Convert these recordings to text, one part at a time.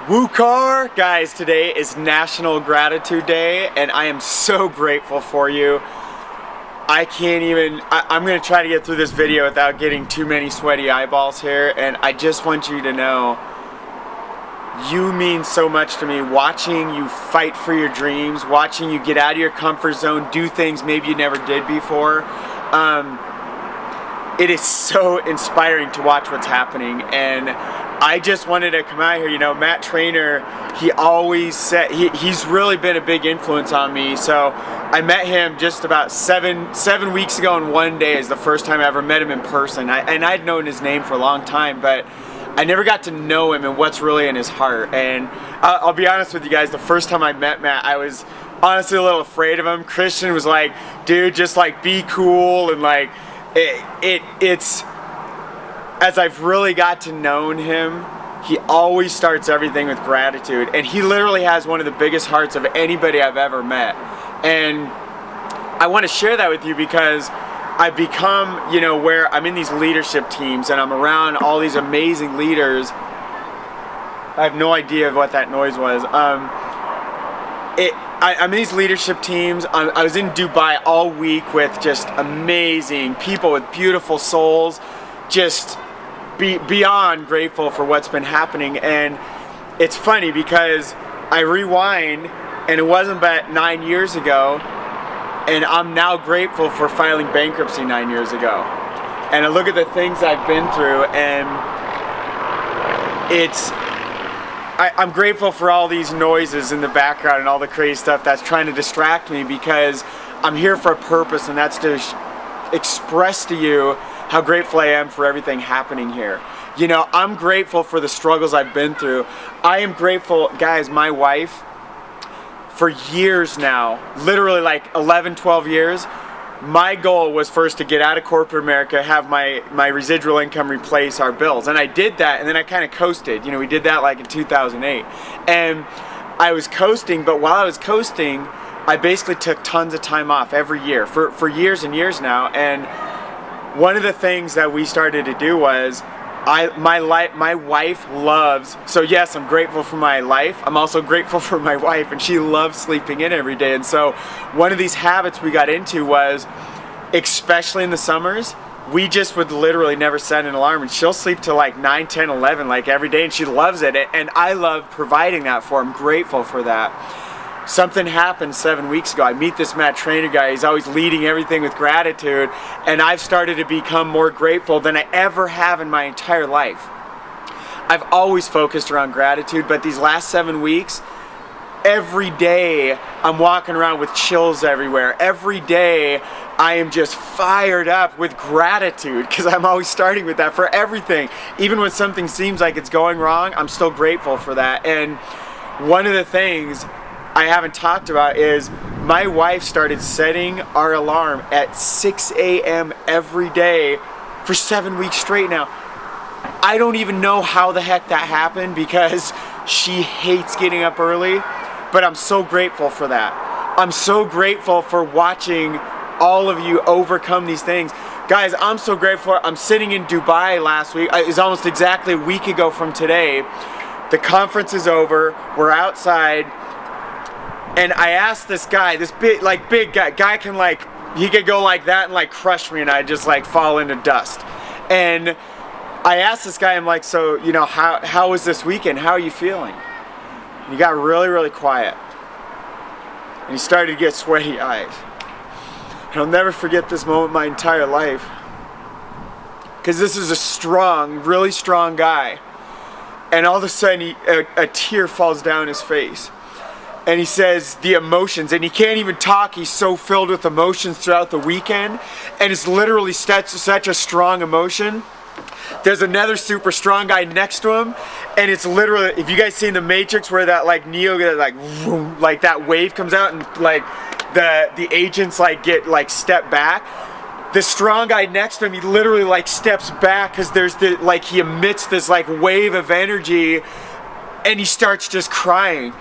WUKAR! Guys, today is National Gratitude Day, and I am so grateful for you. I'm going to try to get through this video without getting too many sweaty eyeballs here, and I just want you to know you mean so much to me. Watching you fight for your dreams, watching you get out of your comfort zone, do things maybe you never did before. It is so inspiring to watch what's happening, and I just wanted to come out here. You know, Matt Trainer, he always said, he's really been a big influence on me. So I met him just about seven weeks ago, and one day is the first time I ever met him in person. And I'd known his name for a long time, but I never got to know him and what's really in his heart. And I'll be honest with you guys, the first time I met Matt, I was honestly a little afraid of him. Christian was like, dude, just like be cool, and like, it's as I've really got to know him, he always starts everything with gratitude, and he literally has one of the biggest hearts of anybody I've ever met. And I want to share that with you because I've become, you know, where I'm in these leadership teams and I'm around all these amazing leaders. I have no idea what that noise was. I'm in these leadership teams. I was in Dubai all week with just amazing people with beautiful souls, just beyond grateful for what's been happening. And it's funny because I rewind, and it wasn't but 9 years ago, and I'm now grateful for filing bankruptcy 9 years ago. And I look at the things I've been through, and I'm grateful for all these noises in the background and all the crazy stuff that's trying to distract me, because I'm here for a purpose, and that's to express to you how grateful I am for everything happening here. You know, I'm grateful for the struggles I've been through. I am grateful, guys, my wife, for years now, literally like 11, 12 years, my goal was first to get out of corporate America, have my residual income replace our bills. And I did that, and then I kind of coasted. You know, we did that like in 2008. And I was coasting, but while I was coasting, I basically took tons of time off every year for years and years now. And one of the things that we started to do was, my wife loves, so yes, I'm grateful for my life. I'm also grateful for my wife, and she loves sleeping in every day. And so one of these habits we got into was, especially in the summers, we just would literally never set an alarm, and she'll sleep till like 9, 10, 11 like every day, and she loves it. And I love providing that for her. I'm grateful for that. Something happened 7 weeks ago. I meet this Matt Trainer guy. He's always leading everything with gratitude, and I've started to become more grateful than I ever have in my entire life. I've always focused around gratitude, but these last 7 weeks, every day I'm walking around with chills everywhere. Every day I am just fired up with gratitude, because I'm always starting with that for everything. Even when something seems like it's going wrong, I'm still grateful for that. And one of the things I haven't talked about is my wife started setting our alarm at 6 a.m. every day for 7 weeks straight now. I don't even know how the heck that happened, because she hates getting up early, but I'm so grateful for that. I'm so grateful for watching all of you overcome these things. Guys, I'm so grateful. I'm sitting in Dubai last week. It was almost exactly a week ago from today. The conference is over. We're outside. And I asked this guy, this big guy can like, he could go like that and like crush me, and I'd just like fall into dust. And I asked this guy, I'm like, so, you know, how was this weekend? How are you feeling? And he got really, really quiet. And he started to get sweaty eyes. And I'll never forget this moment my entire life, because this is a strong, really strong guy. And all of a sudden, a tear falls down his face. And he says the emotions, and he can't even talk. He's so filled with emotions throughout the weekend, and it's literally such a strong emotion. There's another super strong guy next to him, and it's literally, if you guys seen The Matrix, where that like Neo, like that wave comes out, and like the agents like get like step back. The strong guy next to him, he literally like steps back, because there's he emits this like wave of energy, and he starts just crying.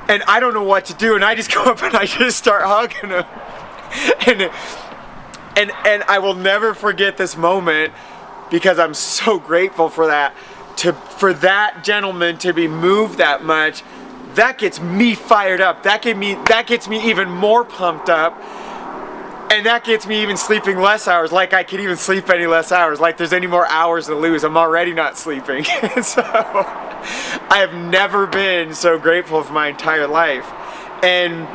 And I don't know what to do, and I just go up and I just start hugging him. And I will never forget this moment, because I'm so grateful for that. for that gentleman to be moved that much, that gets me fired up. That gets me even more pumped up. And that gets me even sleeping less hours, like I could even sleep any less hours, like there's any more hours to lose. I'm already not sleeping. So I have never been so grateful for my entire life. And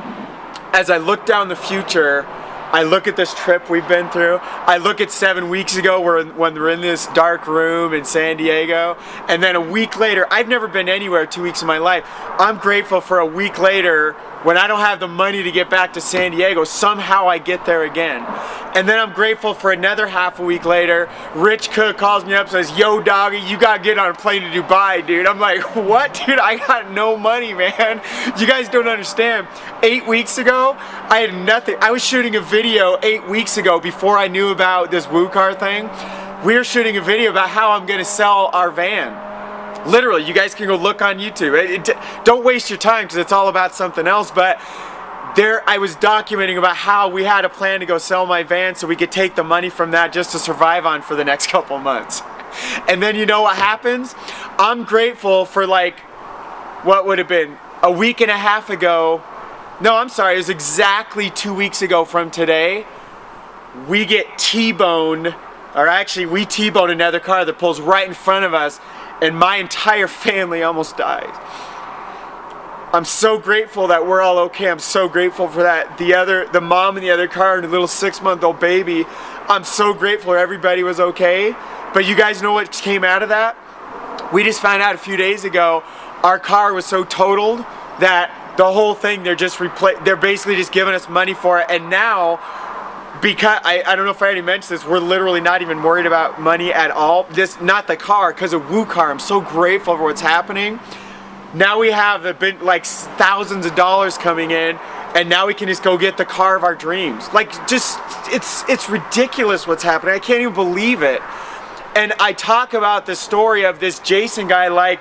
as I look down the future, I look at this trip we've been through. I look at 7 weeks ago when we're in this dark room in San Diego, and then a week later, I've never been anywhere 2 weeks of my life. I'm grateful for a week later when I don't have the money to get back to San Diego, somehow I get there again. And then I'm grateful for another half a week later, Rich Cook calls me up and says, yo doggy, you gotta get on a plane to Dubai, dude. I'm like, what, dude? I got no money, man. You guys don't understand. 8 weeks ago, I had nothing. I was shooting a video 8 weeks ago before I knew about this WUKAR thing. We were shooting a video about how I'm gonna sell our van. Literally, you guys can go look on YouTube. Don't waste your time because it's all about something else, but there I was documenting about how we had a plan to go sell my van so we could take the money from that just to survive on for the next couple months. And then you know what happens? I'm grateful for, like, what would have been a week and a half ago. No, I'm sorry, it was exactly 2 weeks ago from today. We get T-boned, or actually we T-bone another car that pulls right in front of us, and my entire family almost dies. I'm so grateful that we're all okay. I'm so grateful for that. The mom in the other car and the little 6-month-old baby, I'm so grateful everybody was okay. But you guys know what came out of that? We just found out a few days ago our car was so totaled that the whole thing, they're basically just giving us money for it. And now, because I don't know if I already mentioned this, we're literally not even worried about money at all. Not the car, because of WUKAR. I'm so grateful for what's happening. Now we have like thousands of dollars coming in, and now we can just go get the car of our dreams. Like, just it's ridiculous what's happening. I can't even believe it. And I talk about the story of this Jason guy, like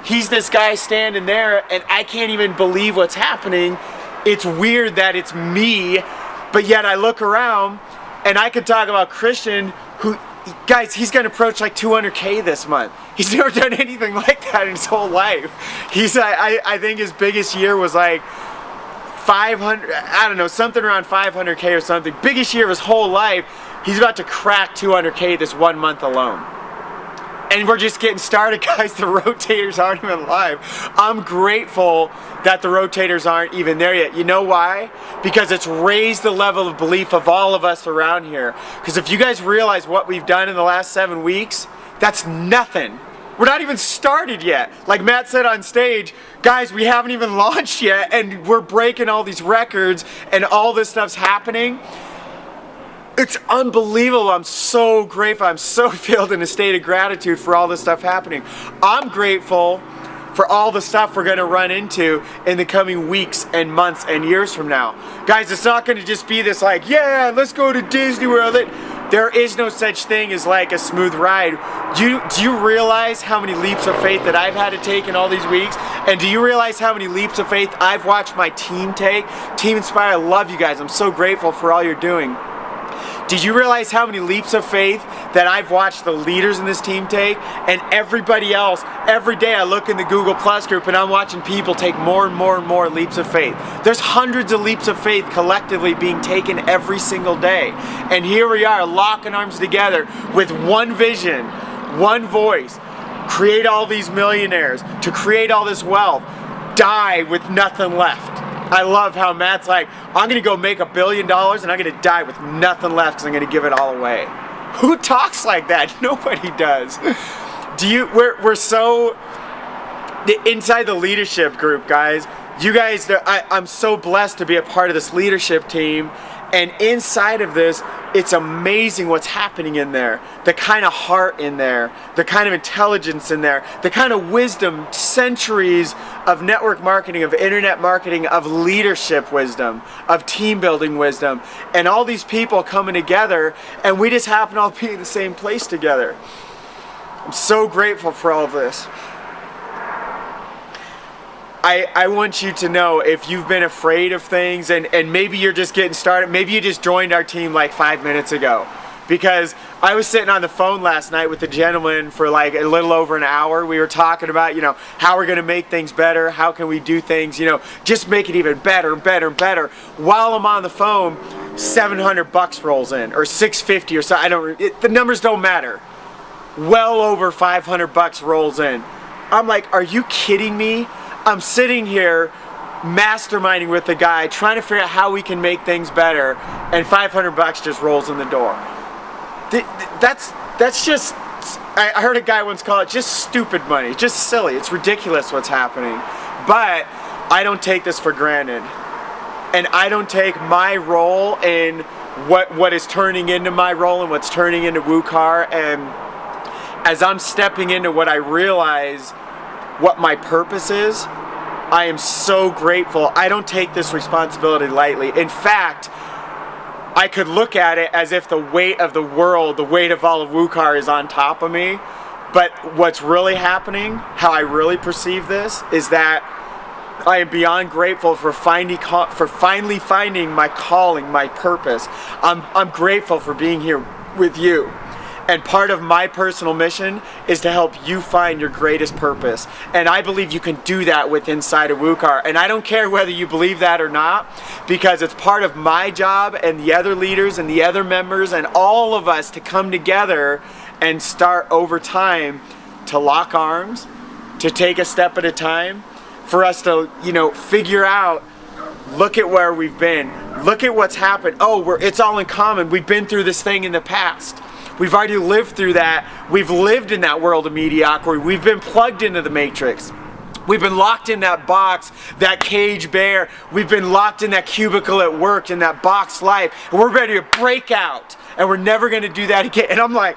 he's this guy standing there, and I can't even believe what's happening. It's weird that it's me. But yet I look around and I could talk about Christian, who, guys, he's gonna approach like 200K this month. He's never done anything like that in his whole life. I think his biggest year was like 500, I don't know, something around 500K or something. Biggest year of his whole life. He's about to crack 200K this 1 month alone. And we're just getting started, guys. The rotators aren't even live. I'm grateful that the rotators aren't even there yet. You know why? Because it's raised the level of belief of all of us around here. Because if you guys realize what we've done in the last 7 weeks, that's nothing. We're not even started yet. Like Matt said on stage, guys, we haven't even launched yet, and we're breaking all these records, and all this stuff's happening. It's unbelievable. I'm so grateful. I'm so filled in a state of gratitude for all this stuff happening. I'm grateful for all the stuff we're going to run into in the coming weeks and months and years from now. Guys, it's not going to just be this like, yeah, let's go to Disney World. There is no such thing as like a smooth ride. Do you realize how many leaps of faith that I've had to take in all these weeks? And do you realize how many leaps of faith I've watched my team take? Team Inspire, I love you guys. I'm so grateful for all you're doing. Did you realize how many leaps of faith that I've watched the leaders in this team take? And everybody else, every day I look in the Google Plus group and I'm watching people take more and more and more leaps of faith. There's hundreds of leaps of faith collectively being taken every single day. And here we are, locking arms together with one vision, one voice, create all these millionaires, to create all this wealth, die with nothing left. I love how Matt's like, I'm gonna go make $1 billion and I'm gonna die with nothing left because I'm gonna give it all away. Who talks like that? Nobody does. We're so inside the leadership group, guys. You guys, I'm so blessed to be a part of this leadership team. And inside of this, it's amazing what's happening in there. The kind of heart in there, the kind of intelligence in there, the kind of wisdom, centuries of network marketing, of internet marketing, of leadership wisdom, of team building wisdom, and all these people coming together, and we just happen to all be in the same place together. I'm so grateful for all of this. I want you to know, if you've been afraid of things and maybe you're just getting started, maybe you just joined our team like 5 minutes ago. because I was sitting on the phone last night with a gentleman for like a little over an hour. We were talking about, you know, how we're gonna make things better, how can we do things, you know, just make it even better, better, better. While I'm on the phone, $700 rolls in, or $650 or so. The numbers don't matter. Well over $500 rolls in. I'm like, are you kidding me? I'm sitting here masterminding with the guy, trying to figure out how we can make things better, and $500 just rolls in the door. That's just, I heard a guy once call it just stupid money, just silly. It's ridiculous what's happening. But I don't take this for granted. And I don't take my role in what is turning into my role and what's turning into WUKAR, and as I'm stepping into what I realize what my purpose is, I am so grateful. I don't take this responsibility lightly. In fact, I could look at it as if the weight of the world, the weight of all of WUKAR is on top of me. But what's really happening, how I really perceive this, is that I am beyond grateful for finally finding my calling, my purpose. I'm grateful for being here with you. And part of my personal mission is to help you find your greatest purpose. And I believe you can do that with inside of WUKAR. And I don't care whether you believe that or not, because it's part of my job and the other leaders and the other members and all of us to come together and start over time to lock arms, to take a step at a time, for us to, you know, figure out, look at where we've been, look at what's happened. Oh, it's all in common. We've been through this thing in the past. We've already lived through that. We've lived in that world of mediocrity. We've been plugged into the matrix. We've been locked in that box, that cage bear. We've been locked in that cubicle at work, in that box life. And we're ready to break out. And we're never gonna do that again. And I'm like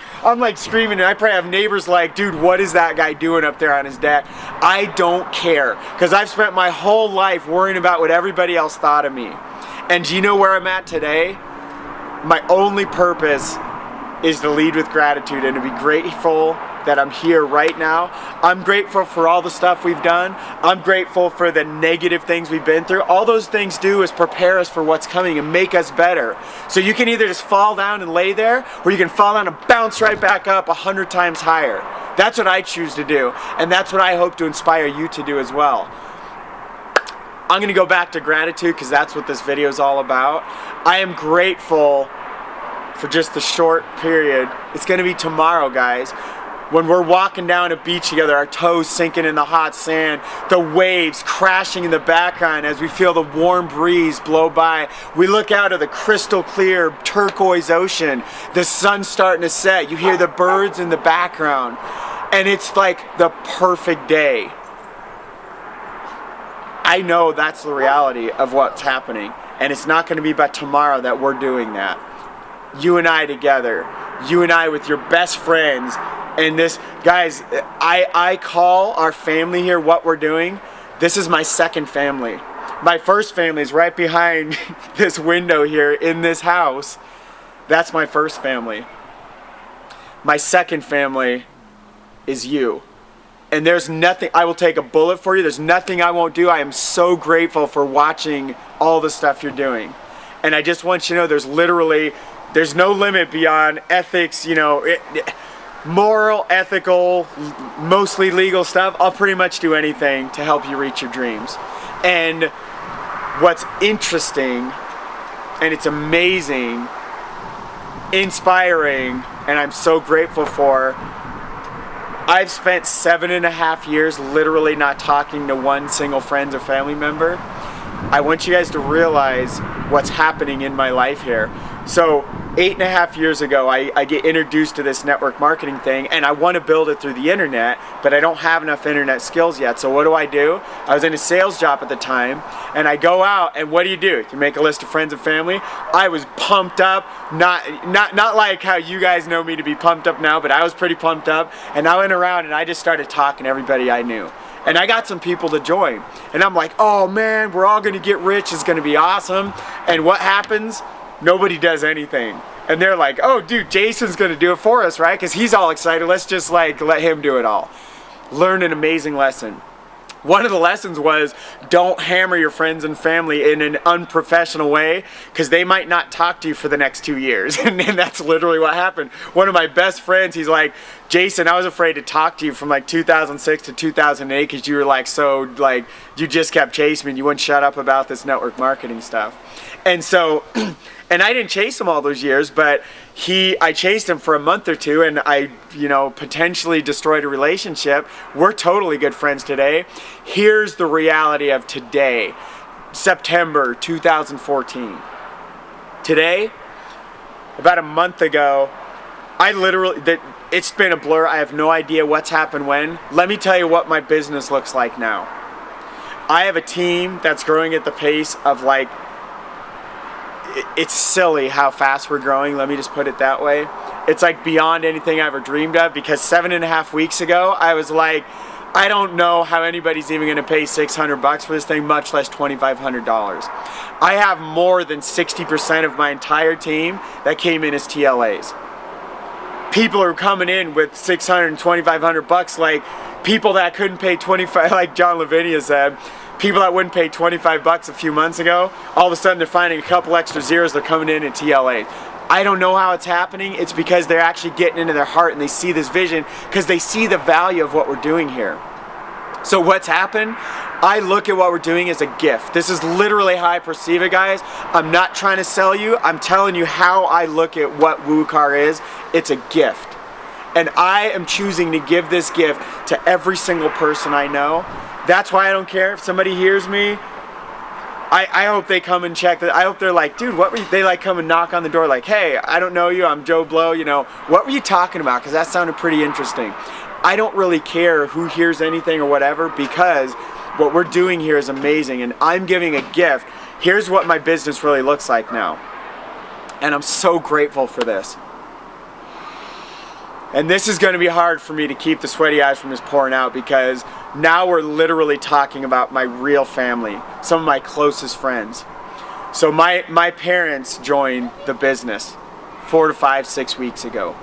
screaming, and I probably have neighbors like, dude, what is that guy doing up there on his deck? I don't care, because I've spent my whole life worrying about what everybody else thought of me. And do you know where I'm at today? My only purpose is to lead with gratitude and to be grateful that I'm here right now. I'm grateful for all the stuff we've done. I'm grateful for the negative things we've been through. All those things do is prepare us for what's coming and make us better. So you can either just fall down and lay there, or you can fall down and bounce right back up 100 times higher. That's what I choose to do, and that's what I hope to inspire you to do as well. I'm gonna go back to gratitude, because that's what this video is all about. I am grateful for just the short period. It's gonna be tomorrow, guys, when we're walking down a beach together, our toes sinking in the hot sand, the waves crashing in the background as we feel the warm breeze blow by. We look out at the crystal clear turquoise ocean, the sun starting to set, you hear the birds in the background, and it's like the perfect day. I know that's the reality of what's happening, and it's not gonna be by tomorrow that we're doing that. You and I together, you and I with your best friends, and this, guys, I call our family here what we're doing. This is my second family. My first family is right behind this window here in this house. That's my first family. My second family is you. And there's nothing, I will take a bullet for you. There's nothing I won't do. I am so grateful for watching all the stuff you're doing. And I just want you to know there's no limit beyond ethics, you know, moral, ethical, mostly legal stuff. I'll pretty much do anything to help you reach your dreams. And what's interesting, and it's amazing, inspiring, and I'm so grateful for, I've spent 7.5 years literally not talking to one single friend or family member. I want you guys to realize what's happening in my life here. So 8.5 years ago, I get introduced to this network marketing thing, and I want to build it through the internet, but I don't have enough internet skills yet. So what do? I was in a sales job at the time, and I go out, and what do? You make a list of friends and family. I was pumped up, not like how you guys know me to be pumped up now, but I was pretty pumped up, and I went around and I just started talking to everybody I knew. And I got some people to join, and I'm like, oh man, we're all gonna get rich, it's gonna be awesome. And what happens? Nobody does anything. And they're like, oh dude, Jason's gonna do it for us, right? Because he's all excited, let's just like let him do it all. Learn an amazing lesson. one of the lessons was don't hammer your friends and family in an unprofessional way, because they might not talk to you for the next 2 years. And that's literally what happened. One of my best friends, he's like, Jason, I was afraid to talk to you from like 2006 to 2008 because you were like you just kept chasing me and you wouldn't shut up about this network marketing stuff. And so and I didn't chase him all those years, but I chased him for a month or two, and I, potentially destroyed a relationship. We're totally good friends today. Here's the reality of today, September 2014. Today, about a month ago, it's been a blur. I have no idea what's happened when. Let me tell you what my business looks like now. I have a team that's growing at the pace of it's silly how fast we're growing, let me just put it that way. It's like beyond anything I ever dreamed of, because 7.5 weeks ago, I was like, I don't know how anybody's even gonna pay $600 for this thing, much less $2,500. I have more than 60% of my entire team that came in as TLAs. People are coming in with $600 and $2,500, like people that couldn't pay 25, like John Lavinia said, people that wouldn't pay 25 bucks a few months ago, all of a sudden they're finding a couple extra zeros, they're coming in at TLA. I don't know how it's happening. It's because they're actually getting into their heart and they see this vision, because they see the value of what we're doing here. So what's happened? I look at what we're doing as a gift. This is literally how I perceive it, guys. I'm not trying to sell you. I'm telling you how I look at what WUKAR is. It's a gift. And I am choosing to give this gift to every single person I know. That's why I don't care if somebody hears me. I hope they come and check that. I hope they're like, dude, what were you? They come and knock on the door like, hey, I don't know you, I'm Joe Blow, what were you talking about? Because that sounded pretty interesting. I don't really care who hears anything or whatever, because what we're doing here is amazing, and I'm giving a gift. Here's what my business really looks like now. And I'm so grateful for this. And this is going to be hard for me to keep the sweaty eyes from just pouring out, because now we're literally talking about my real family, some of my closest friends. So my parents joined the business 4 to 5, 6 weeks ago.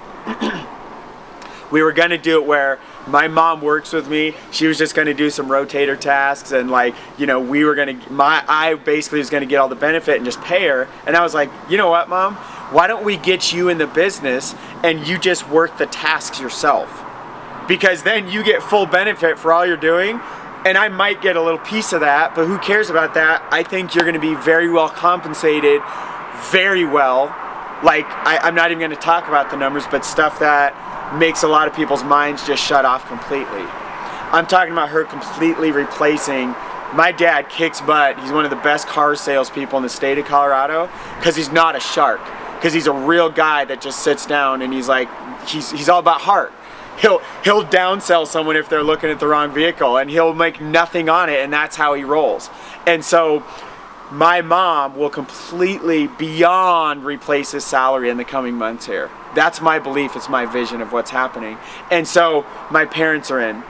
We were going to do it where my mom works with me. She was just going to do some rotator tasks, and we were going to, I basically was going to get all the benefit and just pay her. And I was like, you know what, Mom? Why don't we get you in the business and you just work the tasks yourself? Because then you get full benefit for all you're doing, and I might get a little piece of that, but who cares about that? I think you're going to be very well compensated, very well. I'm not even going to talk about the numbers, but stuff that makes a lot of people's minds just shut off completely. I'm talking about her completely replacing. My dad kicks butt. He's one of the best car salespeople in the state of Colorado, because he's not a shark. Because he's a real guy that just sits down and he's all about heart. He'll downsell someone if they're looking at the wrong vehicle, and he'll make nothing on it, and that's how he rolls. And so my mom will completely beyond replace his salary in the coming months here. That's my belief. It's my vision of what's happening. And so my parents are in.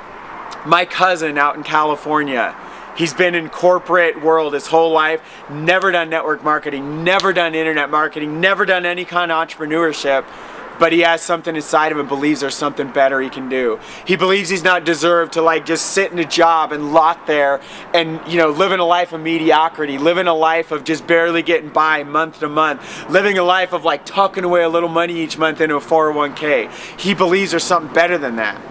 My cousin out in California, he's been in corporate world his whole life, never done network marketing, never done internet marketing, never done any kind of entrepreneurship, but he has something inside of him and believes there's something better he can do. He believes he's not deserved to just sit in a job and lot there and living a life of mediocrity, living a life of just barely getting by month to month, living a life of tucking away a little money each month into a 401k. He believes there's something better than that.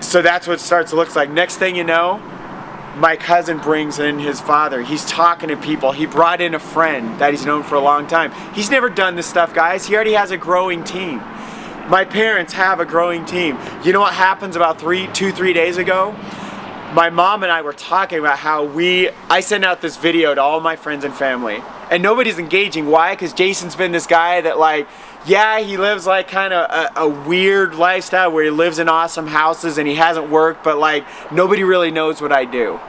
So that's what it starts to look like. Next thing you know, my cousin brings in his father. He's talking to people. He brought in a friend that he's known for a long time. He's never done this stuff, guys. He already has a growing team. My parents have a growing team. You know what happens about 3 days ago? My mom and I were talking about how I sent out this video to all my friends and family, and nobody's engaging. Why? Because Jason's been this guy that yeah, he lives kind of a weird lifestyle where he lives in awesome houses and he hasn't worked, but nobody really knows what I do.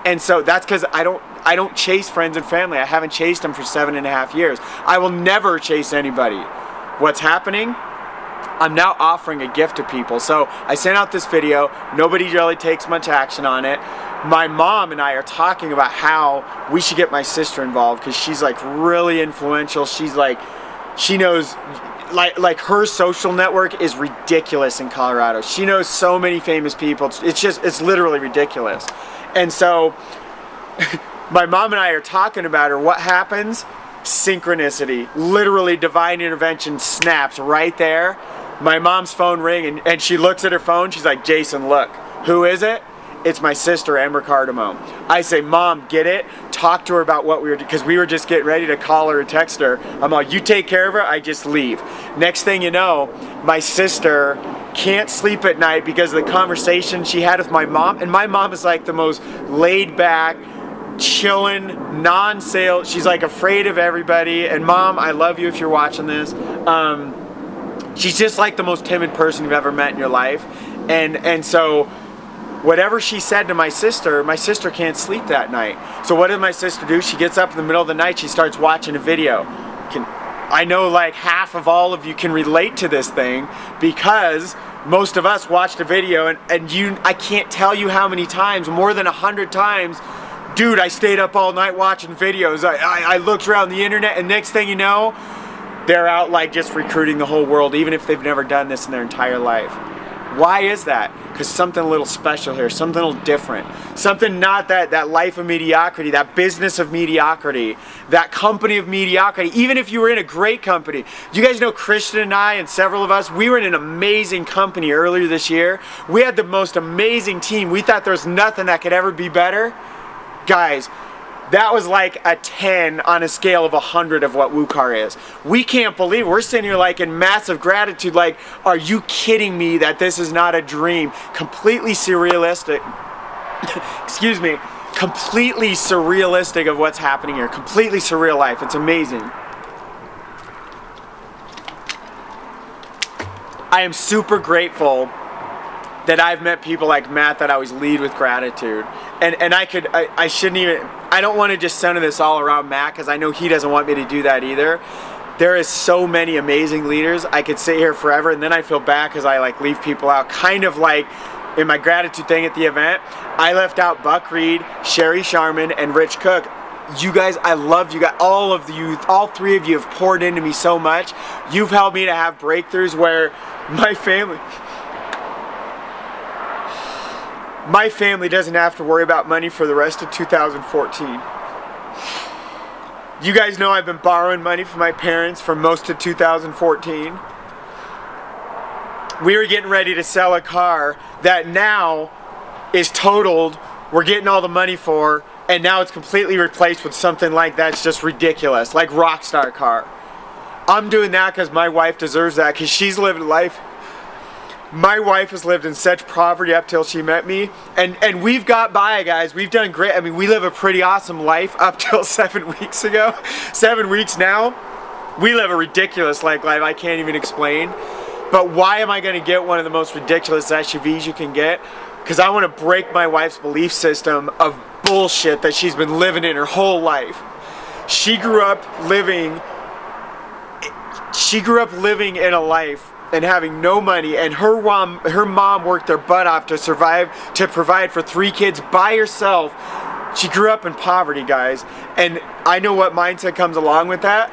And so that's because I don't chase friends and family. I haven't chased them for 7.5 years. I will never chase anybody. What's happening? I'm now offering a gift to people. So I sent out this video. Nobody really takes much action on it. My mom and I are talking about how we should get my sister involved, because she's really influential. She's she knows, like her social network is ridiculous in Colorado. She knows so many famous people. It's literally ridiculous. And so my mom and I are talking about her. What happens? Synchronicity, literally divine intervention snaps right there. My mom's phone ring and she looks at her phone. She's like, Jason, look, who is it? It's my sister, Amber Cardamone. I say, Mom, get it? Talk to her about what we were doing, because we were just getting ready to call her and text her. I'm like, you take care of her, I just leave. Next thing you know, my sister can't sleep at night because of the conversation she had with my mom. And my mom is like the most laid back, chilling, non-sale. She's like afraid of everybody. And Mom, I love you if you're watching this. She's just like the most timid person you've ever met in your life. And so whatever she said to my sister can't sleep that night. So what did my sister do? She gets up in the middle of the night, she starts watching a video. I know like half of all of you can relate to this thing, because most of us watched a video and I can't tell you how many times, more than 100 times, dude, I stayed up all night watching videos. I looked around the internet, and next thing you know, they're out like just recruiting the whole world, even if they've never done this in their entire life. Why is that? Because something a little special here, something a little different. Something not that life of mediocrity, that business of mediocrity, that company of mediocrity. Even if you were in a great company. You guys know Christian and I and several of us, we were in an amazing company earlier this year. We had the most amazing team. We thought there was nothing that could ever be better. Guys, that was like a 10 on a scale of 100 of what WUKAR is. We can't believe it. We're sitting here like in massive gratitude, like, are you kidding me that this is not a dream? Completely surrealistic. Excuse me. Completely surrealistic of what's happening here. Completely surreal life. It's amazing. I am super grateful that I've met people like Matt that always lead with gratitude. And I shouldn't even, I don't want to just center this all around Matt, because I know he doesn't want me to do that either. There is so many amazing leaders. I could sit here forever, and then I feel bad because I like leave people out. Kind of like in my gratitude thing at the event, I left out Buck Reed, Sherry Sharman, and Rich Cook. You guys, I love you guys. All of you, all three of you have poured into me so much. You've helped me to have breakthroughs where my family doesn't have to worry about money for the rest of 2014. You guys know I've been borrowing money from my parents for most of 2014. We were getting ready to sell a car that now is totaled. We're getting all the money for, and now it's completely replaced with something like that's just ridiculous, like Rockstar car. I'm doing that because my wife deserves that, because she's living life. My wife has lived in such poverty up till she met me, and we've got by, guys. We've done great. I mean, we live a pretty awesome life up till 7 weeks ago. 7 weeks now, we live a ridiculous life I can't even explain. But why am I going to get one of the most ridiculous SUVs you can get? Because I want to break my wife's belief system of bullshit that she's been living in her whole life. She grew up living in a life and having no money, and her mom worked their butt off to provide for 3 kids by herself. She grew up in poverty, guys, and I know what mindset comes along with that.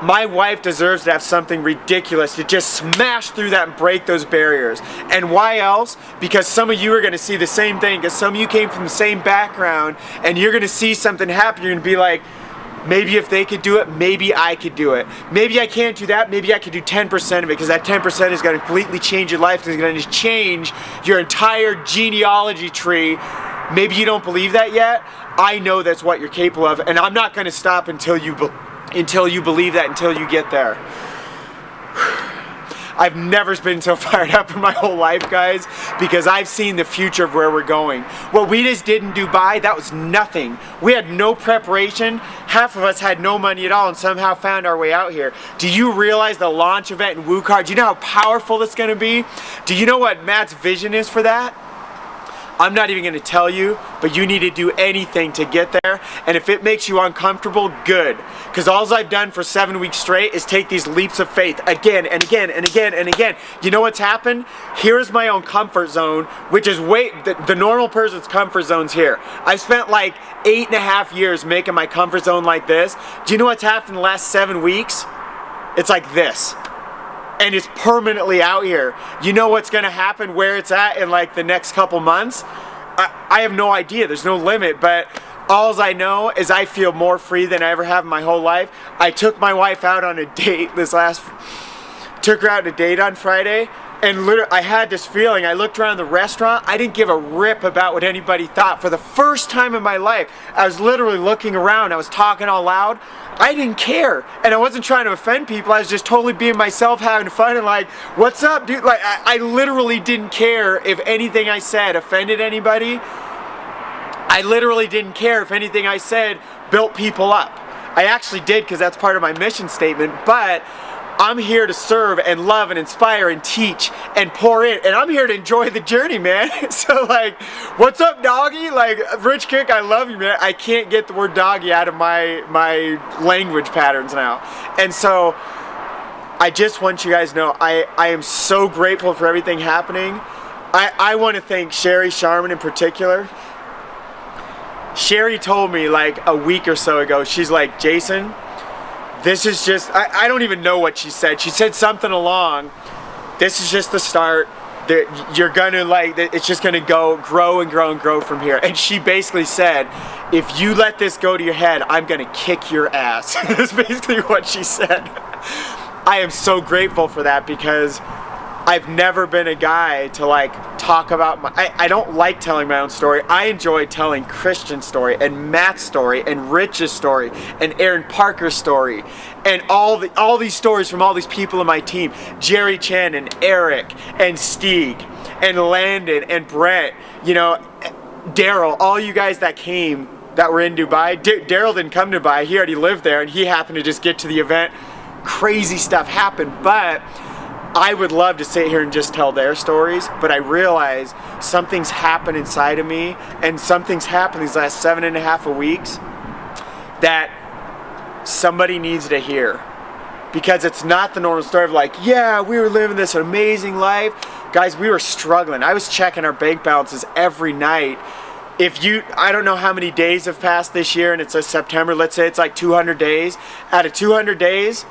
My wife deserves to have something ridiculous to just smash through that and break those barriers. And why else? Because some of you are going to see the same thing, because some of you came from the same background, and you're going to see something happen. You're going to be like, maybe if they could do it, maybe I could do it. Maybe I can't do that, maybe I could do 10% of it, because that 10% is going to completely change your life. It's going to change your entire genealogy tree. Maybe you don't believe that yet. I know that's what you're capable of, and I'm not going to stop until you believe that, until you get there. I've never been so fired up in my whole life, guys, because I've seen the future of where we're going. What we just did in Dubai, that was nothing. We had no preparation. Half of us had no money at all and somehow found our way out here. Do you realize the launch event in WUKAR? Do you know how powerful it's going to be? Do you know what Matt's vision is for that? I'm not even going to tell you, but you need to do anything to get there. And if it makes you uncomfortable, good. Because all I've done for 7 weeks straight is take these leaps of faith again and again and again and again. You know what's happened? Here's my own comfort zone, which is the normal person's comfort zone's here. I've spent like 8.5 years making my comfort zone like this. Do you know what's happened in the last 7 weeks? It's like this. and it's permanently out here. You know what's gonna happen, where it's at in like the next couple months? I have no idea, there's no limit, but all I know is I feel more free than I ever have in my whole life. I took my wife out on a date took her out on a date on Friday, and literally I had this feeling. I looked around the restaurant, I didn't give a rip about what anybody thought. For the first time in my life, I was literally looking around, I was talking all loud. I didn't care, and I wasn't trying to offend people. I was just totally being myself, having fun, and like, what's up, dude? Like, I literally didn't care if anything I said offended anybody. I literally didn't care if anything I said built people up. I actually did, because that's part of my mission statement, but I'm here to serve and love and inspire and teach and pour in, and I'm here to enjoy the journey, man. So like, what's up, doggy? Like, Rich Kick, I love you, man. I can't get the word doggy out of my language patterns now. And so I just want you guys to know, I am so grateful for everything happening. I want to thank Sherry Sharman in particular. Sherry told me like a week or so ago, she's like, Jason, this is just, I don't even know what she said. She said something along, this is just the start. You're gonna like, it's just gonna grow and grow and grow from here. And she basically said, if you let this go to your head, I'm gonna kick your ass. That's basically what she said. I am so grateful for that, because I've never been a guy to like talk about I don't like telling my own story. I enjoy telling Christian's story and Matt's story and Rich's story and Aaron Parker's story and all these stories from all these people in my team. Jerry Chen and Eric and Stieg and Landon and Brent, you know, Daryl, all you guys that came that were in Dubai. Daryl didn't come to Dubai, he already lived there, and he happened to just get to the event. Crazy stuff happened, but I would love to sit here and just tell their stories, but I realize something's happened inside of me, and something's happened these last 7.5 weeks that somebody needs to hear. Because it's not the normal story of like, yeah, we were living this amazing life. Guys, we were struggling. I was checking our bank balances every night. I don't know how many days have passed this year, and it's September, let's say it's like 200 days. Out of 200 days,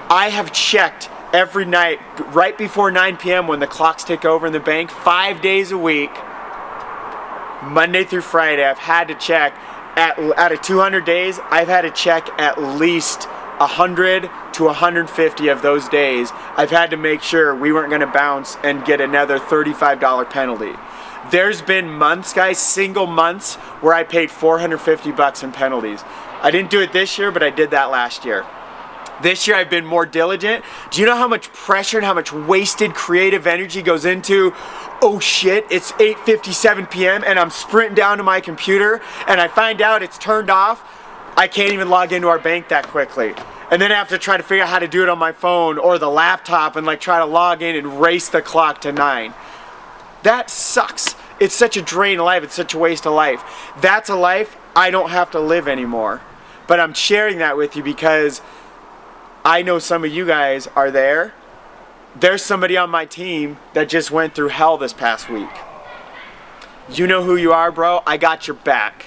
I have checked every night right before 9 p.m. when the clocks tick over in the bank, 5 days a week, Monday through Friday. I've had to check, out of 200 days, I've had to check at least 100 to 150 of those days. I've had to make sure we weren't going to bounce and get another $35 penalty. There's been months, guys, single months, where I paid $450 in penalties. I didn't do it this year, but I did that last year. This year I've been more diligent. Do you know how much pressure and how much wasted creative energy goes into, oh shit, it's 8:57 p.m. and I'm sprinting down to my computer and I find out it's turned off. I can't even log into our bank that quickly. And then I have to try to figure out how to do it on my phone or the laptop and like try to log in and race the clock to 9. That sucks. It's such a drain of life. It's such a waste of life. That's a life I don't have to live anymore. But I'm sharing that with you because I know some of you guys are there. There's somebody on my team that just went through hell this past week. You know who you are, bro. I got your back.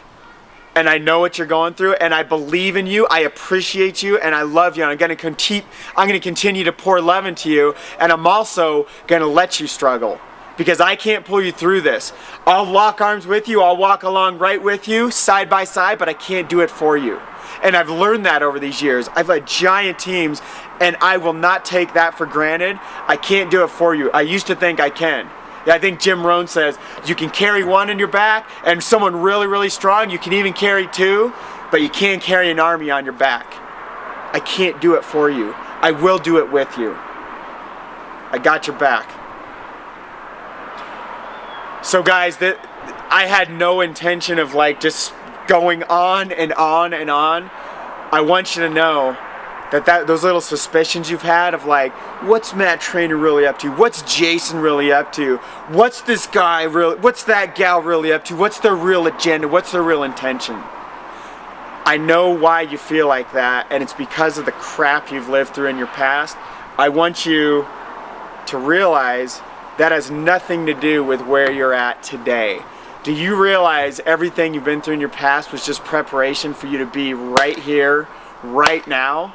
And I know what you're going through, and I believe in you. I appreciate you, and I love you. And I'm going to continue to pour love into you, and I'm also going to let you struggle because I can't pull you through this. I'll lock arms with you. I'll walk along right with you, side by side, but I can't do it for you. And I've learned that over these years. I've led giant teams, and I will not take that for granted. I can't do it for you. I used to think I can. I think Jim Rohn says you can carry one in your back, and someone really, really strong, you can even carry two, but you can't carry an army on your back. I can't do it for you. I will do it with you. I got your back. So guys, I had no intention of like just going on and on and on. I want you to know that those little suspicions you've had of like, what's Matt Trainer really up to? What's Jason really up to? What's this guy really, what's that gal really up to? What's their real agenda? What's their real intention? I know why you feel like that, and it's because of the crap you've lived through in your past. I want you to realize that has nothing to do with where you're at today. Do you realize everything you've been through in your past was just preparation for you to be right here, right now?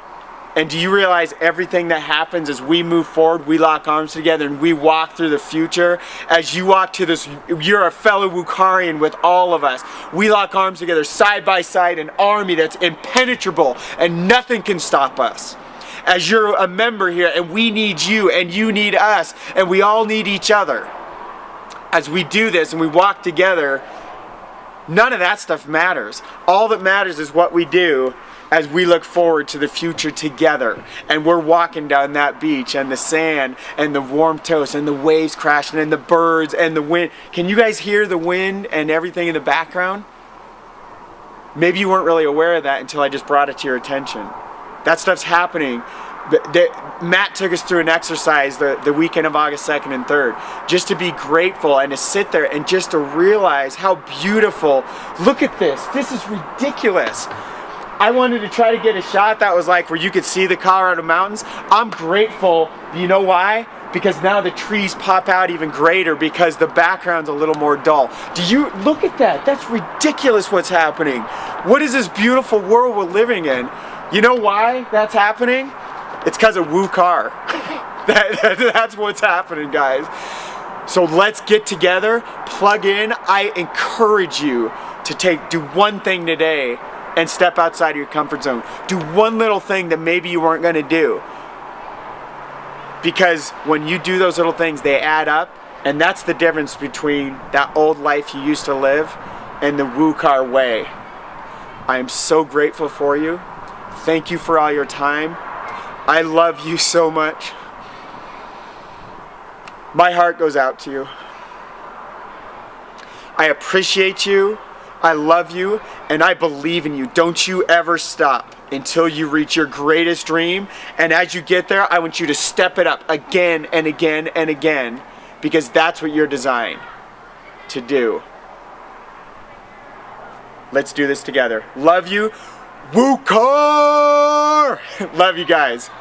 And do you realize everything that happens as we move forward, we lock arms together and we walk through the future? As you walk to this, you're a fellow WUKARian with all of us. We lock arms together side by side, an army that's impenetrable and nothing can stop us. As you're a member here and we need you and you need us and we all need each other. As we do this and we walk together, none of that stuff matters. All that matters is what we do as we look forward to the future together. And we're walking down that beach and the sand and the warm toast and the waves crashing and the birds and the wind. Can you guys hear the wind and everything in the background? Maybe you weren't really aware of that until I just brought it to your attention. That stuff's happening. Matt took us through an exercise the weekend of August 2nd and 3rd, just to be grateful and to sit there and just to realize how beautiful. Look at this. This is ridiculous. I wanted to try to get a shot that was like where you could see the Colorado mountains. I'm grateful. You know why? Because now the trees pop out even greater because the background's a little more dull. Do you look at that? That's ridiculous what's happening. What is this beautiful world we're living in? You know why that's happening? It's because of WUKAR. That's what's happening, guys. So let's get together, plug in. I encourage you to do one thing today and step outside of your comfort zone. Do one little thing that maybe you weren't going to do. Because when you do those little things, they add up. And that's the difference between that old life you used to live and the WUKAR way. I am so grateful for you. Thank you for all your time. I love you so much. My heart goes out to you. I appreciate you. I love you, and I believe in you. Don't you ever stop until you reach your greatest dream. And as you get there, I want you to step it up again and again and again, because that's what you're designed to do. Let's do this together. Love you. WUKAR! Love you guys.